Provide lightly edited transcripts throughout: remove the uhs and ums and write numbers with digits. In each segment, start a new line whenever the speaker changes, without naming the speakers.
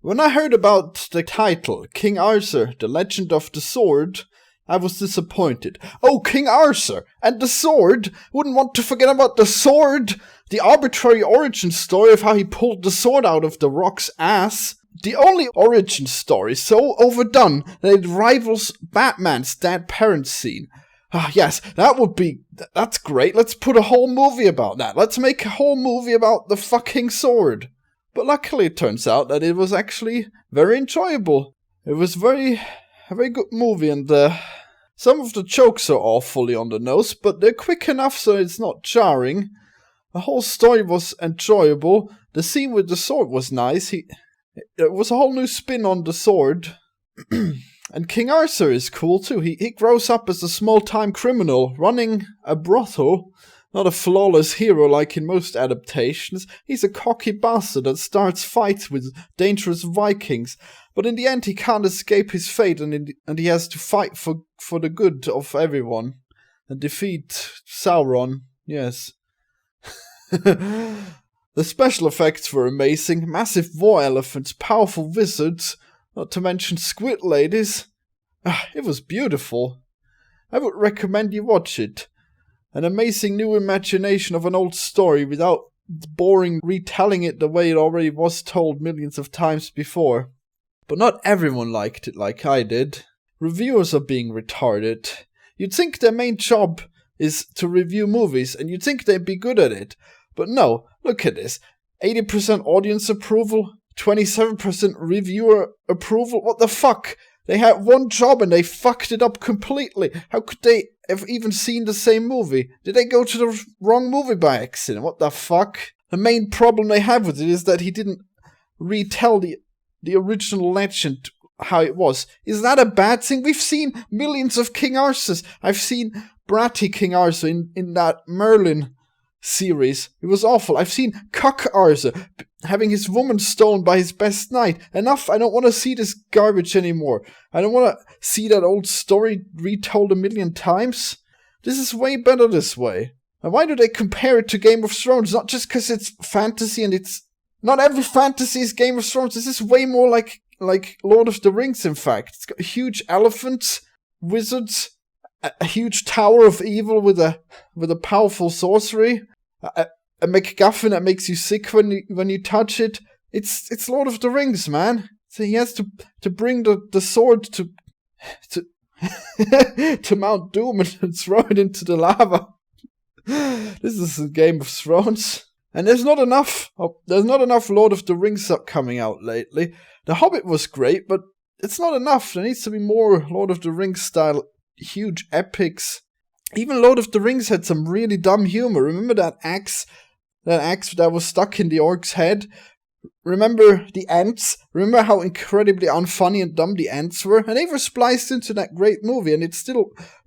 When I heard about the title, King Arthur, The Legend of the Sword, I was disappointed. Oh, King Arthur! And the sword! Wouldn't want to forget about the sword! The arbitrary origin story of how he pulled the sword out of the rock's ass. The only origin story so overdone that it rivals Batman's dead parents scene. Ah, yes, that's great. Let's put a whole movie about that. Let's make a whole movie about the fucking sword. But luckily it turns out that it was actually very enjoyable. It was a very good movie, and some of the jokes are awfully on the nose, but they're quick enough so it's not jarring. The whole story was enjoyable. The scene with the sword was nice. It was a whole new spin on the sword. And King Arthur is cool too. He grows up as a small-time criminal running a brothel. Not a flawless hero like in most adaptations. He's a cocky bastard that starts fights with dangerous Vikings. But in the end he can't escape his fate, and he has to fight for the good of everyone. And defeat Sauron. Yes. The special effects were amazing. Massive war elephants, powerful wizards, not to mention squid ladies. It was beautiful. I would recommend you watch it. An amazing new imagination of an old story without boring retelling it the way it already was told millions of times before. But not everyone liked it like I did. Reviewers are being retarded. You'd think their main job is to review movies, and you'd think they'd be good at it. But no, look at this. 80% audience approval, 27% reviewer approval. What the fuck? They had one job and they fucked it up completely. How could they have even seen the same movie? Did they go to the wrong movie by accident? What the fuck? The main problem they have with it is that he didn't retell the original legend how it was. Is that a bad thing? We've seen millions of King Arthurs. I've seen bratty King Arthur in that Merlin series. It was awful. I've seen Cock Arthur having his woman stolen by his best knight. Enough. I don't want to see this garbage anymore. I don't want to see that old story retold a million times. This is way better this way. And why do they compare it to Game of Thrones? Not just because it's fantasy, and it's not every fantasy is Game of Thrones. This is way more like Lord of the Rings, in fact. It's got huge elephants, wizards, a huge tower of evil with a powerful sorcery, a MacGuffin that makes you sick when you touch it. It's Lord of the Rings, man. So he has to bring the sword to to Mount Doom and throw it into the lava. This is a Game of Thrones. And there's not enough Lord of the Rings coming out lately. The Hobbit was great, but it's not enough. There needs to be more Lord of the Rings style huge epics. Even Lord of the Rings had some really dumb humor. Remember that axe that was stuck in the orc's head? Remember the ants? Remember how incredibly unfunny and dumb the ants were? And they were spliced into that great movie, and it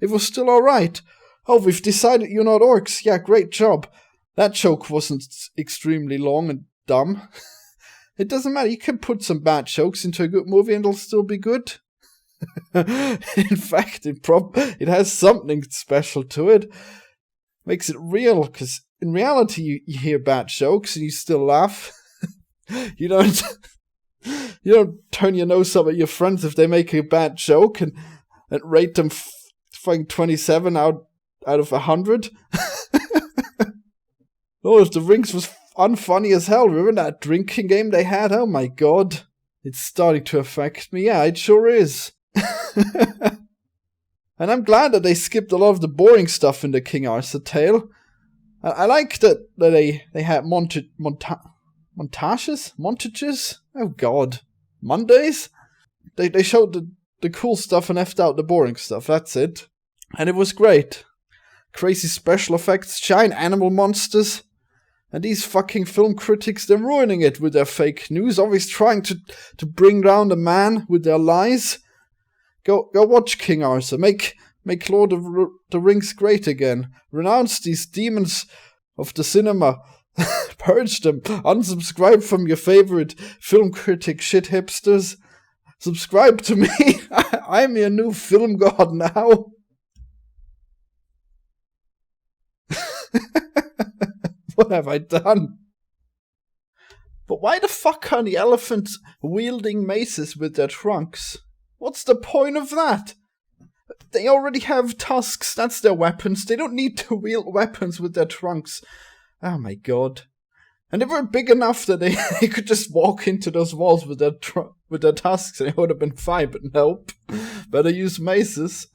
was still alright. Oh, we've decided you're not orcs. Yeah, great job. That joke wasn't extremely long and dumb. It doesn't matter. You can put some bad jokes into a good movie and it'll still be good. In fact, it has something special to it. Makes it real, because in reality you hear bad jokes and you still laugh. You don't turn your nose up at your friends if they make a bad joke and rate them fucking 27 out of 100. Lord of the Rings was unfunny as hell. Remember that drinking game they had? Oh my god. It's starting to affect me. Yeah, it sure is. And I'm glad that they skipped a lot of the boring stuff in the King Arthur tale. I like that they had montages? Oh god. Mondays? They showed the cool stuff and left out the boring stuff. That's it. And it was great. Crazy special effects, giant animal monsters. And these fucking film critics, they're ruining it with their fake news, always trying to bring down the man with their lies. Go watch King Arthur. Make Lord of the Rings great again. Renounce these demons of the cinema. Purge them. Unsubscribe from your favorite film critic shit hipsters. Subscribe to me. I'm your new film god now. What have I done? But why the fuck are the elephants wielding maces with their trunks? What's the point of that? They already have tusks, that's their weapons. They don't need to wield weapons with their trunks. Oh my god. And they were big enough that they could just walk into those walls with their tusks and it would have been fine, but nope. Better use maces.